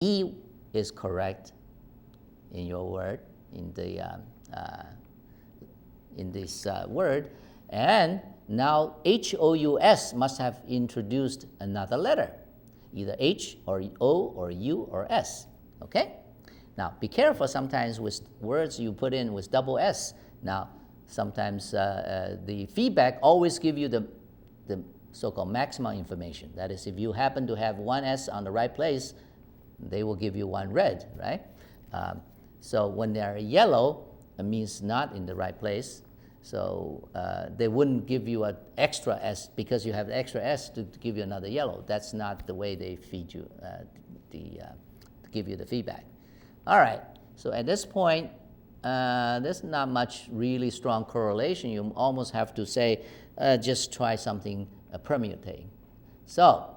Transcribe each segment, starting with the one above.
E is correct in your word, in this word, and now HOUS must have introduced another letter, either H or O or U or S, okay? Now, be careful sometimes with words you put in with double S. Now, sometimes the feedback always give you the so-called maximum information. That is, if you happen to have one S on the right place, they will give you one red, right? So when they are yellow, it means not in the right place. So they wouldn't give you an extra S because you have the extra S to give you another yellow. That's not the way they feed you, to give you the feedback. All right, so at this point, there's not much really strong correlation. You almost have to say, just try something permutating. So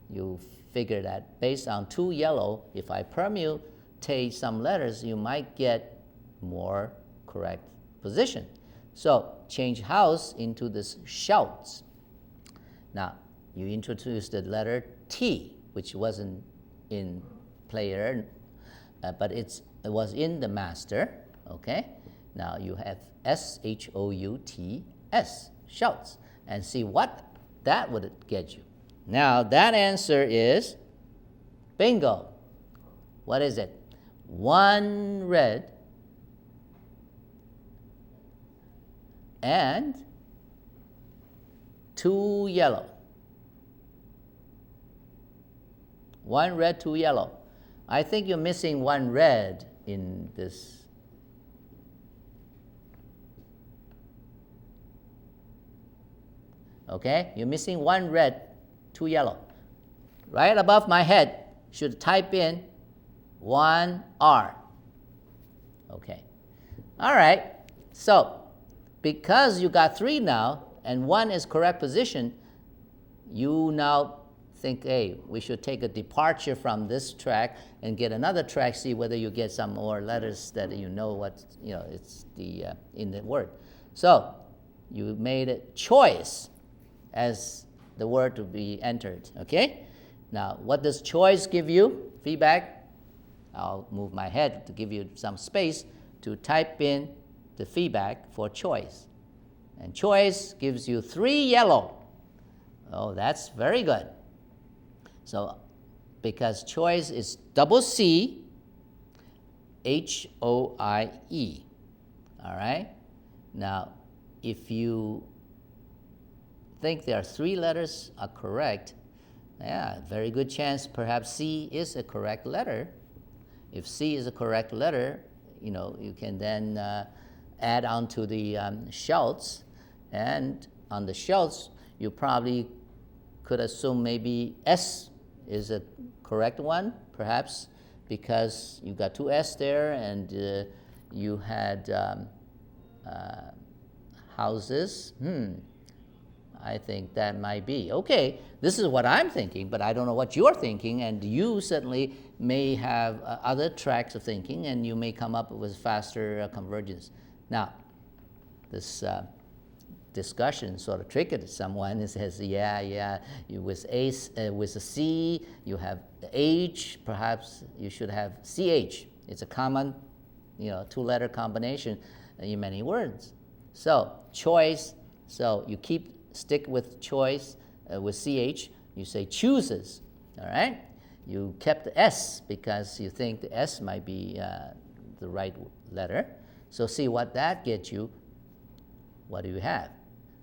you figure that based on 2 yellow, if I permutate some letters, you might get more correct position. So change house into this shouts. Now, you introduce the letter T, which wasn't in player, but it was in the master, okay? Now you have SHOUTS, shouts, and see what that would get you. Now that answer is bingo. What is it? 1 red and 2 yellow. 1 red, 2 yellow. I think you're missing 1 red in this. Okay, you're missing 1 red, 2 yellow. Right above my head, should type in 1 R. Okay, all right, so because you got 3 now, and 1 is correct position, you now think, hey, we should take a departure from this track and get another track, see whether you get some more letters that you know what, it's the in the word. So you made a choice as the word to be entered, okay? Now, what does choice give you? Feedback. I'll move my head to give you some space to type in the feedback for choice. And choice gives you 3 yellow. Oh, that's very good. So, because choice is double C, HOIE, all right? Now, if you think there are 3 letters are correct, yeah, very good chance perhaps C is a correct letter. If C is a correct letter, you can then add on to the shouts, and on the shouts, you probably could assume maybe S is a correct one, perhaps because you got 2 S there, and you had houses. I think that might be. Okay, this is what I'm thinking, but I don't know what you're thinking, and you certainly may have other tracks of thinking, and you may come up with faster convergence. Now, this discussion sort of triggered someone and says, yeah, with a C, you have H, perhaps you should have CH. It's a common, 2-letter combination in many words. So, choice, so you stick with choice with CH, you say chooses, all right? You kept the S because you think the S might be the right letter. So see what that gets you. What do you have?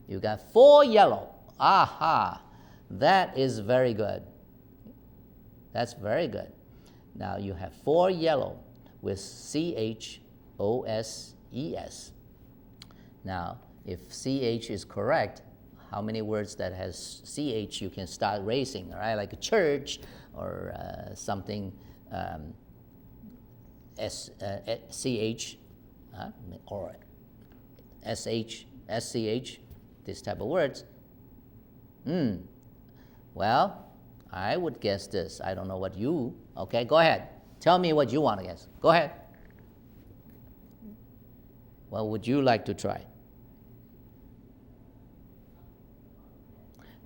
You got 4 yellow. Aha, that is very good. That's very good. Now you have 4 yellow with CHOSES. Now, if CH is correct, how many words that has CH you can start racing, all right? Like a church or something SCH or SH, SCH, this type of words. Well, I would guess this. I don't know what you, okay, go ahead. Tell me what you want to guess. Go ahead. What would you like to try?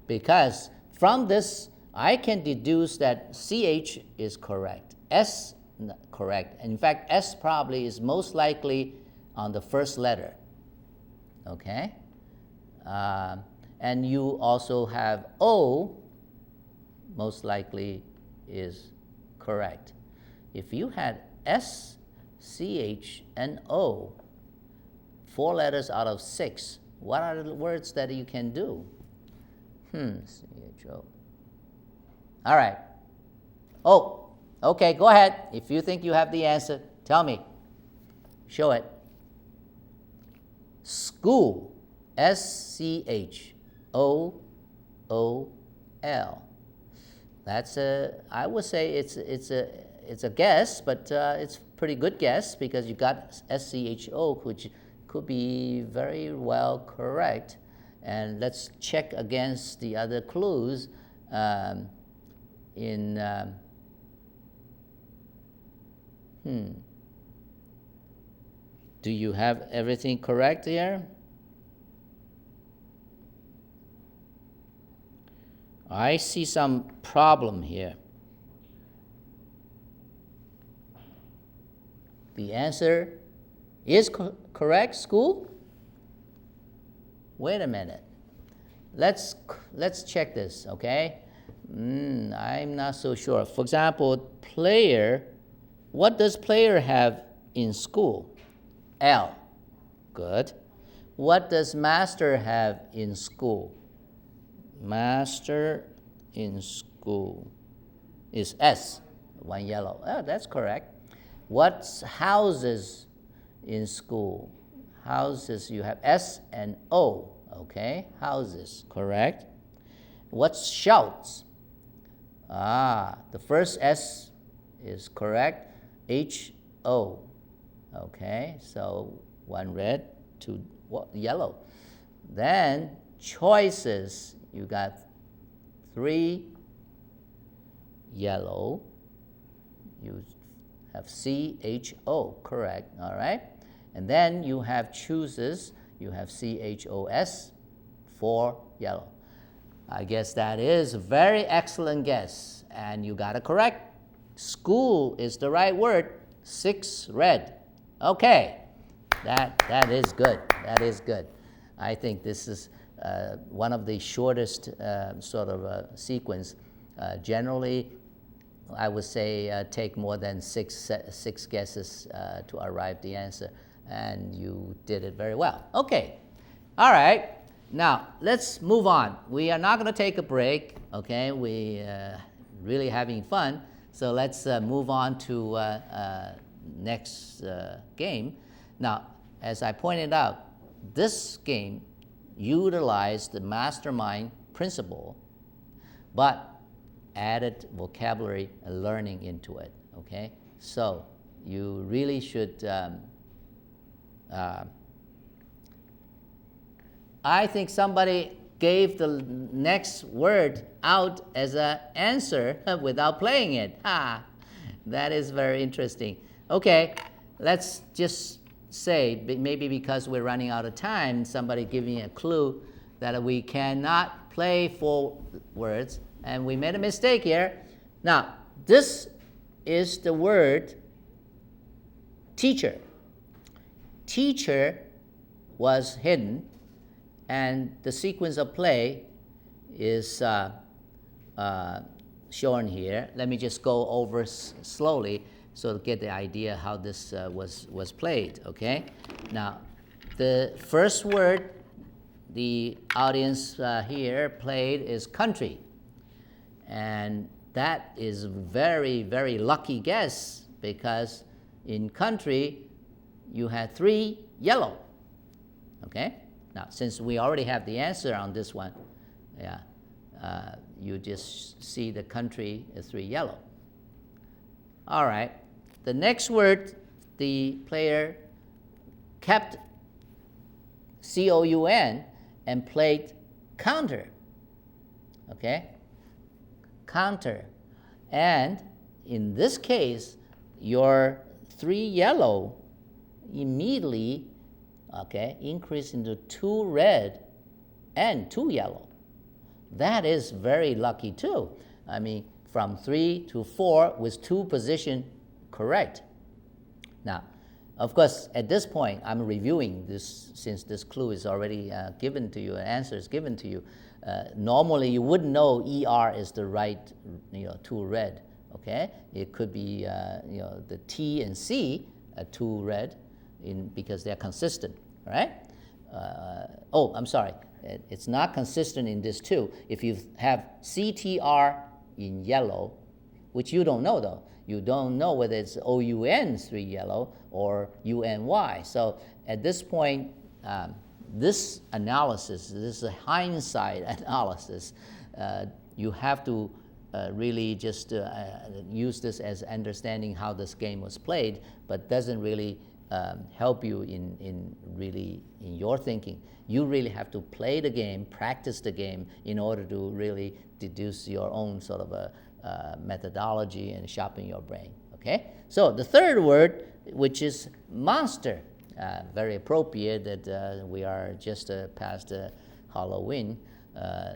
Because from this, I can deduce that CH is correct. S, correct. In fact, S probably is most likely on the first letter. Okay? And you also have O, most likely is correct. If you had S, CH, and O, 4 letters out of 6, what are the words that you can do? CHO. All right. Oh, okay, go ahead. If you think you have the answer, tell me. Show it. School. SCHOOL. That's I would say it's a guess, but it's a pretty good guess because you got SCHO, which could be very well correct. And let's check against the other clues. Do you have everything correct here? I see some problem here. The answer is correct, school? Wait a minute. Let's check this, okay? I'm not so sure. For example, player, what does player have in school? L. Good. What does master have in school? Master in school is S, one yellow. Oh, that's correct. What's houses in school? Houses, you have S and O, okay? Houses, correct. What's shouts? The first S is correct. H-O, okay? So one red, two yellow. Then choices, you got 3 yellow. You have C-H-O, correct, all right? And then you have chooses, you have C-H-O-S, 4 yellow. I guess that is a very excellent guess, and you got it correct. School is the right word, 6 red. Okay, that is good, that is good. I think this is one of the shortest sort of sequence. Generally, I would say take more than six guesses to arrive the answer, and you did it very well. Okay, all right. Now let's move on. We are not going to take a break. Okay, we really having fun. So let's move on to next game. Now, as I pointed out, this game utilized the Mastermind principle, but added vocabulary and learning into it, okay? So you really should, I think somebody gave the next word out as an answer without playing it. That is very interesting. Okay, let's just say, maybe because we're running out of time, somebody giving a clue that we cannot play 4 words, and we made a mistake here. Now, this is the word teacher. Teacher was hidden, and the sequence of play is shown here. Let me just go over slowly so to get the idea how this was played, okay? Now, the first word the audience here played is country. And that is very, very lucky guess, because in country, you had 3 yellow, okay? Now, since we already have the answer on this one, you just see the country is 3 yellow. All right. The next word, the player kept C-O-U-N and played counter, okay? Counter. And in this case, your 3 yellow immediately, okay, increased into 2 red and 2 yellow. That is very lucky too. I mean, from 3 to 4 with 2 position correct. Now, of course, at this point, I'm reviewing this since this clue is already given to you, an answer is given to you. Normally, you wouldn't know ER is the right, 2 red. Okay, it could be the T and C are 2 red, because they're consistent, right? I'm sorry, it's not consistent in this too. If you have CTR in yellow, which you don't know though. You don't know whether it's OUN 3 yellow or UNY. So at this point, this analysis, this is a hindsight analysis. You have to really just use this as understanding how this game was played, but doesn't really help you in your thinking. You really have to play the game, practice the game in order to really deduce your own sort of a methodology and sharpen your brain. Okay, so the third word, which is monster, very appropriate that we are just past Halloween.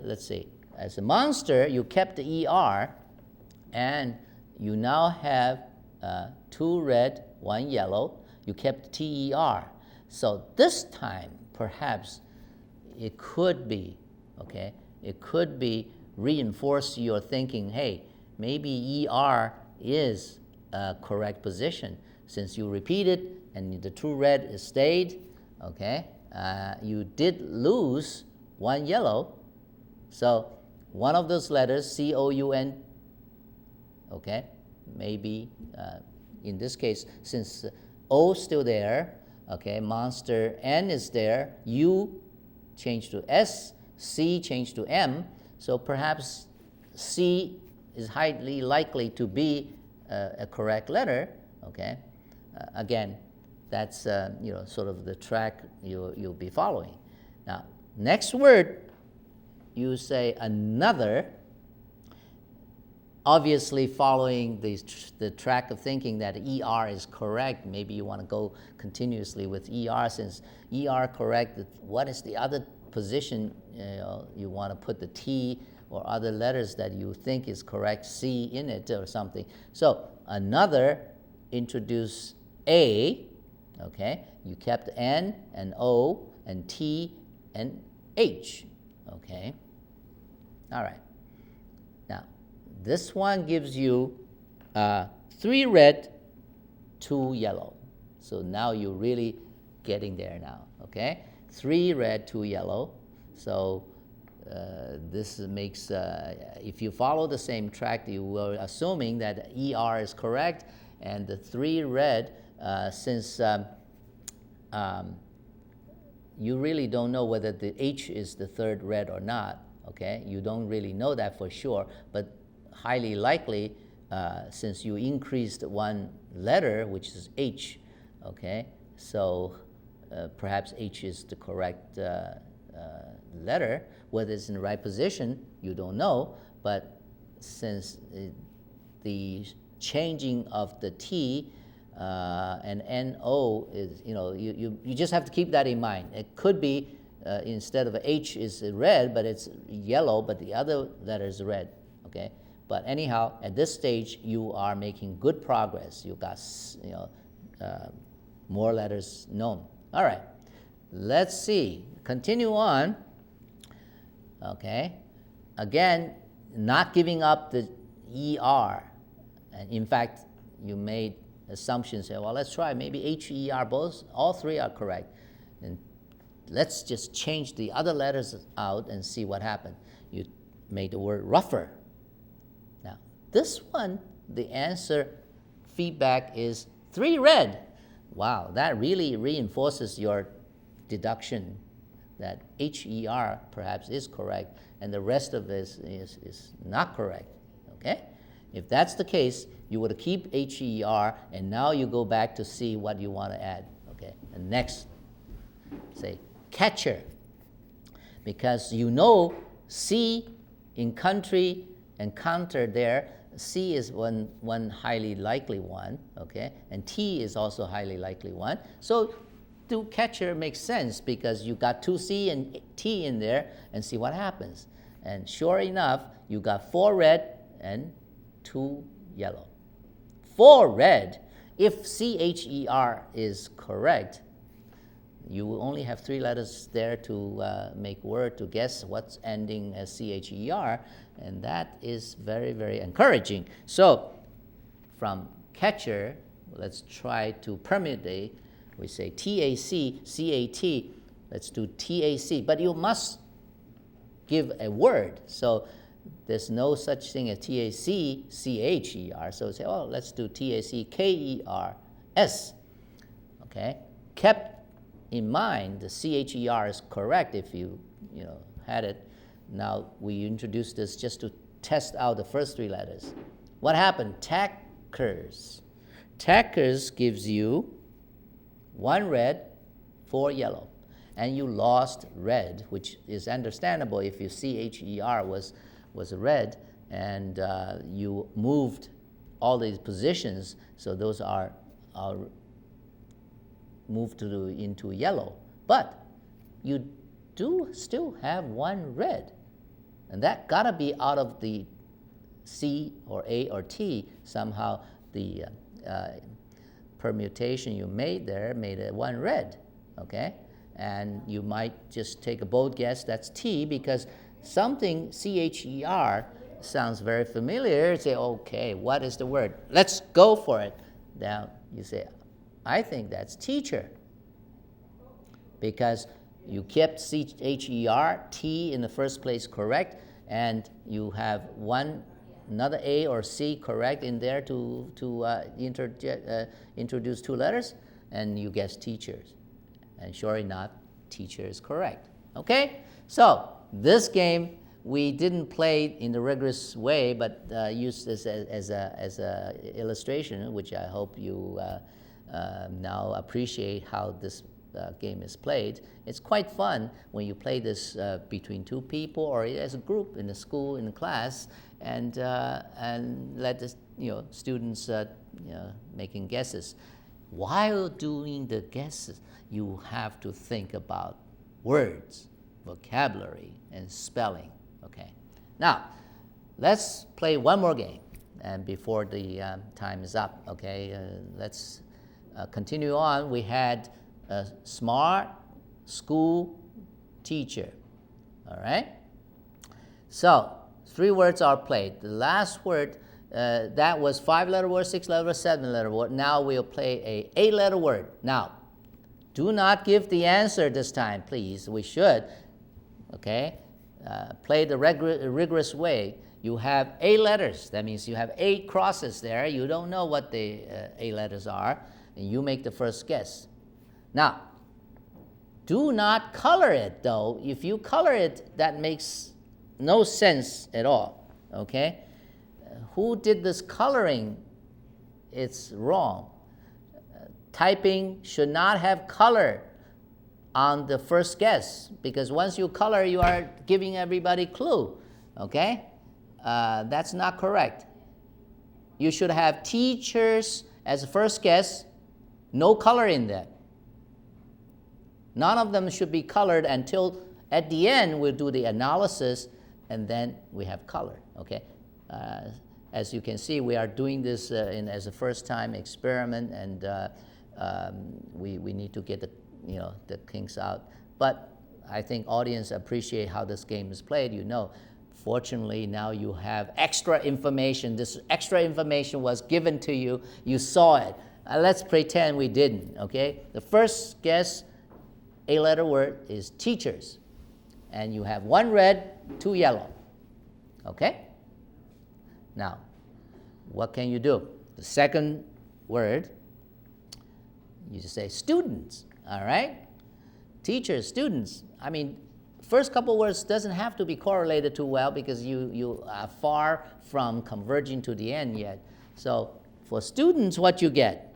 Let's see. As a monster, you kept the ER, and you now have 2 red, 1 yellow. You kept TER. So this time, perhaps it could be, okay, it could be reinforce your thinking, hey, maybe ER is a correct position. Since you repeated and the 2 red is stayed, okay, you did lose 1 yellow. So one of those letters, C-O-U-N, okay, maybe in this case, since O still there, okay, monster, N is there, U changed to S, C changed to M, so perhaps C is highly likely to be a correct letter, okay. Again, that's sort of the track you'll be following. Now, next word, you say another, obviously following the track of thinking that ER is correct. Maybe you want to go continuously with ER. Since ER correct, what is the other position you want to put the T or other letters that you think is correct, C in it or something. So another, introduce A, okay? You kept N and O and T and H, okay? All right. Now, this one gives you 3 red, 2 yellow. So now you're really getting there now, okay? 3 red, 2 yellow. So this makes, if you follow the same track, you will assuming that ER is correct, and the 3 red, since you really don't know whether the H is the 3rd red or not, okay? You don't really know that for sure, but highly likely, since you increased 1 letter, which is H, okay? So perhaps H is the correct letter. Whether it's in the right position, you don't know, but since the changing of the T and NO is, you just have to keep that in mind. It could be instead of H is red, but it's yellow, but the other letter is red, okay? But anyhow, at this stage, you are making good progress. You got, more letters known. All right, let's see. Continue on. Okay, again, not giving up the ER. And in fact, you made assumptions. Say, well, let's try. Maybe HER, all 3 are correct. And let's just change the other letters out and see what happened. You made the word rougher. Now, this one, the answer feedback is 3 red. Wow, that really reinforces your deduction that HER perhaps is correct, and the rest of this is not correct, okay? If that's the case, you would keep HER, and now you go back to see what you want to add, okay? And next, say catcher, because C in country and counter there, C is one highly likely one, okay? And T is also highly likely one. So do catcher makes sense because you got 2 C and T in there and see what happens. And sure enough, you got 4 red and 2 yellow. For red, if CHER is correct, you will only have 3 letters there to make word to guess what's ending as CHER, and that is very, very encouraging. So from catcher, let's try to permutate. We say TAC, CAT, let's do TAC, but you must give a word. So there's no such thing as TAC, CHER. So say, oh, let's do TAC, KERS. Okay? Kept in mind, the CHER is correct if you had it. Now we introduced this just to test out the first 3 letters. What happened? Tackers. Tackers gives you 1 red, 4 yellow. And you lost red, which is understandable if your CHER was red, and you moved all these positions, so those are moved into yellow. But you do still have 1 red, and that gotta be out of the C or A or T. Somehow the permutation you made there made it 1 red, okay? And you might just take a bold guess that's T, because something CHER sounds very familiar. Say, okay, what is the word? Let's go for it. Now you say, I think that's teacher, because you kept CHER, T in the first place correct, and you have another A or C correct in there to introduce 2 letters, and you guess teachers. And sure enough, teacher is correct. Okay? So this game we didn't play in the rigorous way, but used this as a illustration, which I hope you now appreciate how this game is played. It's quite fun when you play this between 2 people or as a group in the school, in the class, and let the students making guesses. While doing the guesses, you have to think about words, vocabulary, and spelling. Okay. Now, let's play one more game, and before the time is up. Okay, let's continue on. We had a smart school teacher. All right. So 3 words are played. The last word. That was 5-letter word, 6-letter word, 7-letter word. Now we'll play a 8-letter word. Now, do not give the answer this time, please. We should, okay? Play the rigorous way. You have 8 letters. That means you have 8 crosses there. You don't know what the 8 letters are, and you make the first guess. Now, do not color it, though. If you color it, that makes no sense at all, okay? Who did this coloring? It's wrong. Typing should not have color on the first guess, because once you color, you are giving everybody clue, okay? That's not correct. You should have teachers as a first guess, no color in there. None of them should be colored until at the end we'll do the analysis, and then we have color, okay? As you can see, we are doing this as a first-time experiment, and we need to get the kinks out. But I think audience appreciate how this game is played. Fortunately, now you have extra information. This extra information was given to you. You saw it. Let's pretend we didn't. Okay. The first guess, 8-letter word, is teachers, and you have 1 red, 2 yellow. Okay. Now, what can you do? The second word, you just say students, all right? Teachers, students. I mean, first couple words doesn't have to be correlated too well, because you are far from converging to the end yet. So for students, what you get?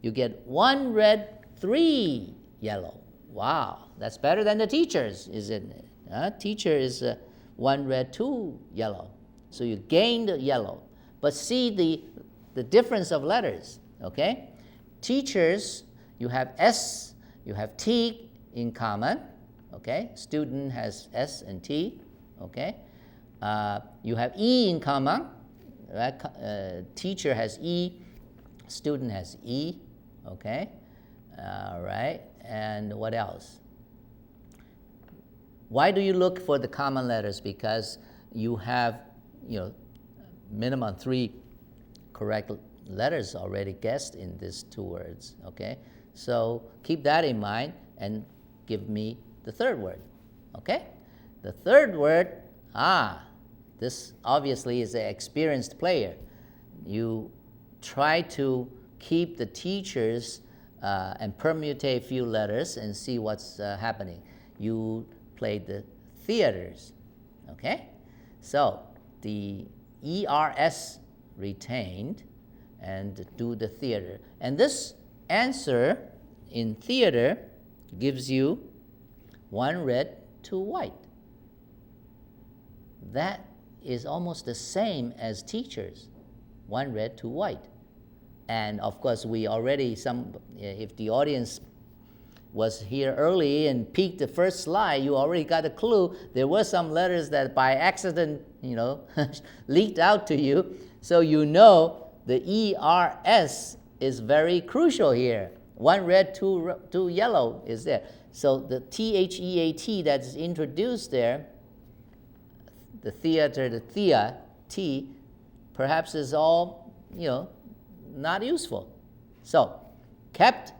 You get 1 red, 3 yellow. Wow, that's better than the teachers, isn't it? Teacher is 1 red, 2 yellow. So you gain the yellow. But see the difference of letters, okay? Teachers, you have S, you have T in common, okay? Student has S and T, okay? You have E in common, right? Teacher has E, student has E, okay? All right, and what else? Why do you look for the common letters? Because you have, minimum 3 correct letters already guessed in these 2 words, okay? So keep that in mind and give me the third word, okay? The third word, this obviously is an experienced player. You try to keep the teachers and permutate a few letters and see what's happening. You play the theaters, okay? So the ERS retained and do the theater. And this answer in theater gives you 1 red, 2 white. That is almost the same as teachers, 1 red, 2 white. And of course, we already, if the audience was here early and peeked the first slide, you already got a clue. There were some letters that by accident, leaked out to you. So the ERS is very crucial here. 1 red, 2 yellow is there. So the THEAT that's introduced there, the theater, the thea, T, perhaps is all, not useful. So kept,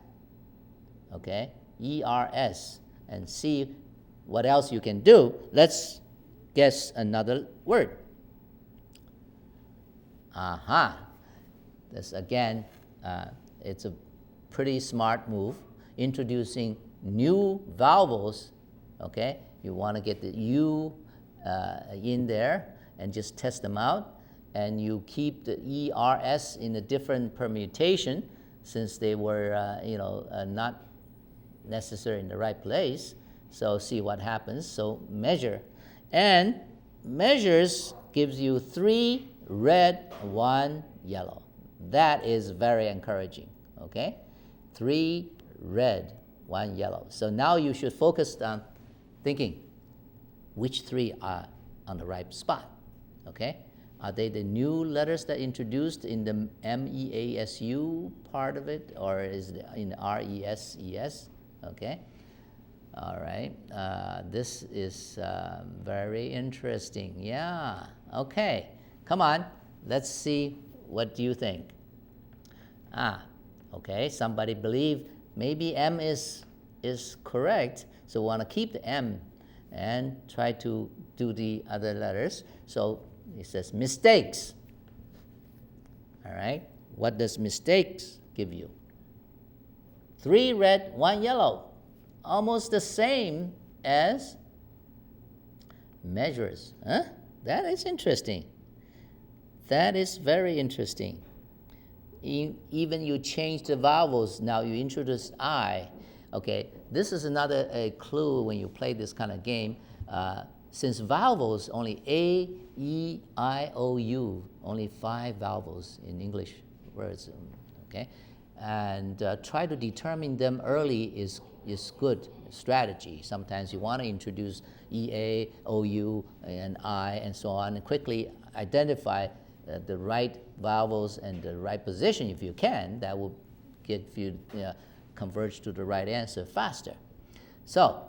okay, ERS, and see what else you can do. Let's guess another word. This again, it's a pretty smart move, introducing new vowels, okay? You want to get the U in there and just test them out, and you keep the ERS in a different permutation since they were, not necessary in the right place. So see what happens. So measure, and measures gives you 3 red, 1 yellow. That is very encouraging, okay? 3 red, 1 yellow. So now you should focus on thinking which 3 are on the right spot, okay? Are they the new letters that introduced in the MEASU part of it, or is it in RESES, okay? All right, this is very interesting. Yeah, okay, come on, let's see, what do you think? Okay, somebody believe maybe M is correct, so we want to keep the M and try to do the other letters. So it says mistakes. All right, what does mistakes give you? 3 red, 1 yellow. Almost the same as measures. That is interesting. That is very interesting. Even you change the vowels, now you introduce I. Okay, this is another clue when you play this kind of game. Since vowels, only A, E, I, O, U, only 5 vowels in English words, okay? And try to determine them early is good strategy. Sometimes you want to introduce EA, OU, and I, and so on, and quickly identify the right vowels and the right position if you can. That will get you converge to the right answer faster. So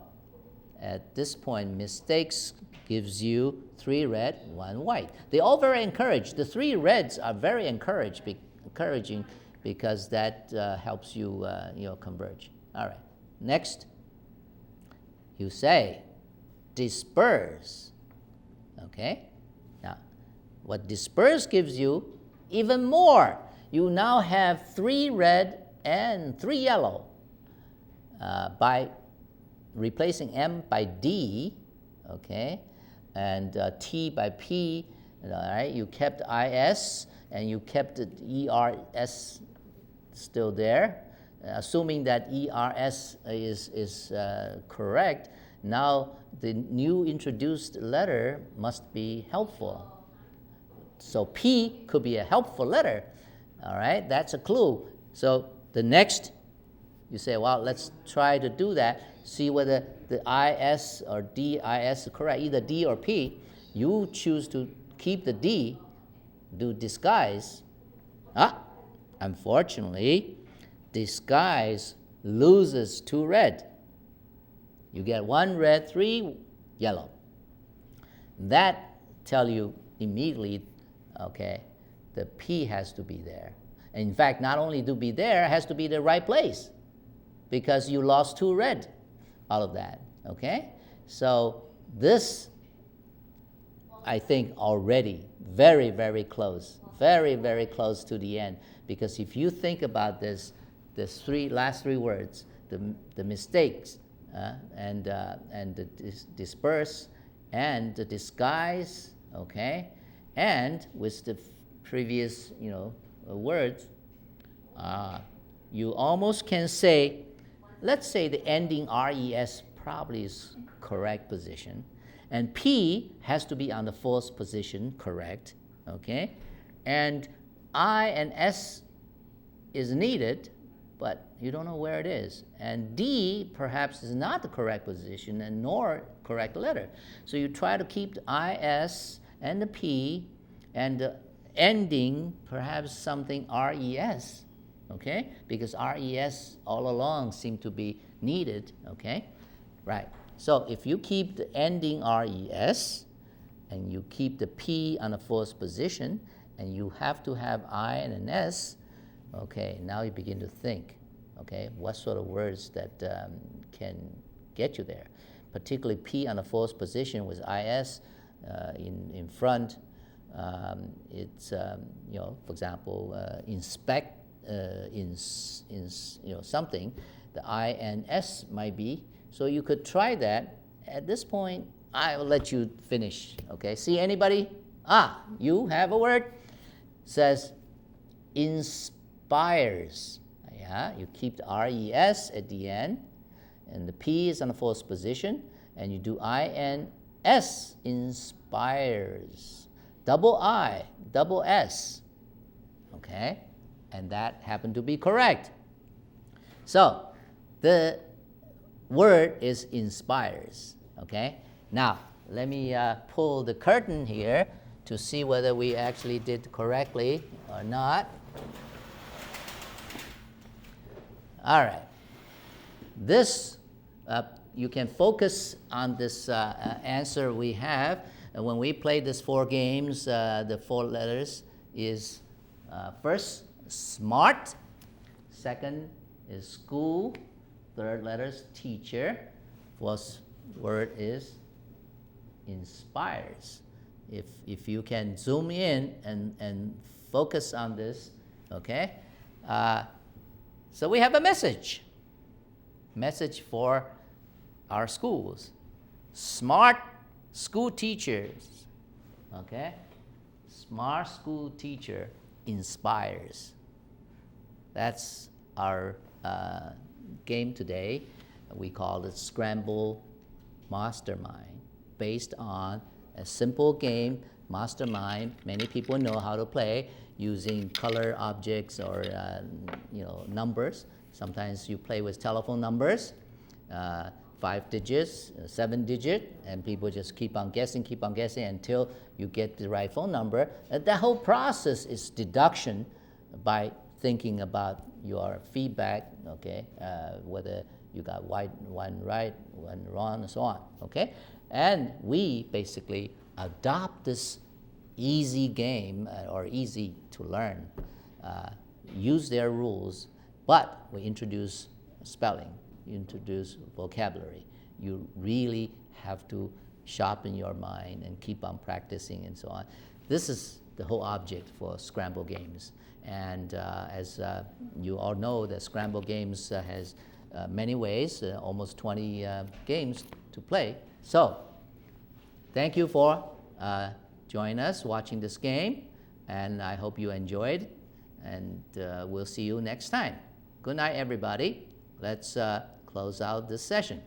at this point, mistakes gives you 3 red, 1 white. They're all very encouraged. The 3 reds are very encouraging because that helps you converge. All right. Next, you say disperse. Okay? Now, what disperse gives you even more. You now have 3 red and 3 yellow. By replacing M by D, okay, and T by P, all right, you kept IS and you kept the ERS still there. Assuming that ERS is correct, now the new introduced letter must be helpful. So P could be a helpful letter, all right? That's a clue. So the next, you say, well, let's try to do that, see whether the IS or DIS is correct, either D or P. You choose to keep the D, do disguise, unfortunately, disguise loses 2 red. You get 1 red, 3 yellow. That tell you immediately, okay, the P has to be there. And in fact, not only to be there, it has to be the right place, because you lost 2 red out of that, okay? So this, I think, already very, very close, very, very close to the end, because if you think about this, last three words, the mistakes, and the disperse, and the disguise, okay, and with the previous, words, you almost can say, let's say the ending res probably is correct position, and P has to be on the 4th position, correct, okay, and I and S is needed, but you don't know where it is. And D perhaps is not the correct position and nor correct letter. So you try to keep the IS and the P and the ending perhaps something RES, okay? Because RES all along seem to be needed, okay? Right. So if you keep the ending RES and you keep the P on the 4th position and you have to have I and an S, okay, now you begin to think, okay, what sort of words that can get you there. Particularly P on the 4th position with IS in front. It's, for example, inspect, something, the I and S might be. So you could try that. At this point, I will let you finish, okay? See anybody? You have a word. Says inspires. Yeah, you keep the RES at the end, and the P is on the 4th position, and you do INS, inspires. Double I, double S, okay? And that happened to be correct. So the word is inspires, okay? Now, let me pull the curtain here to see whether we actually did correctly or not. All right. This, you can focus on this answer we have. When we play these 4 games, the 4 letters is first, smart. Second is school. Third letter is teacher. 4th word is inspires. If you can zoom in and focus on this, okay? So we have a message for our schools. Smart school teachers, okay? Smart school teacher inspires. That's our game today. We call it Scrammble Mastermind, based on a simple game, Mastermind. Many people know how to play using color objects or numbers. Sometimes you play with telephone numbers, 5 digits, 7 digit, and people just keep on guessing until you get the right phone number. That whole process is deduction by thinking about your feedback, okay, whether you got one right, one wrong, and so on, okay? And we basically adopt this easy game or easy to learn, use their rules, but we introduce spelling, introduce vocabulary. You really have to sharpen your mind and keep on practicing and so on. This is the whole object for Scramble games. And as you all know, the Scramble games has many ways, almost 20 games to play. So, thank you for joining us, watching this game, and I hope you enjoyed, and we'll see you next time. Good night, everybody. Let's close out this session.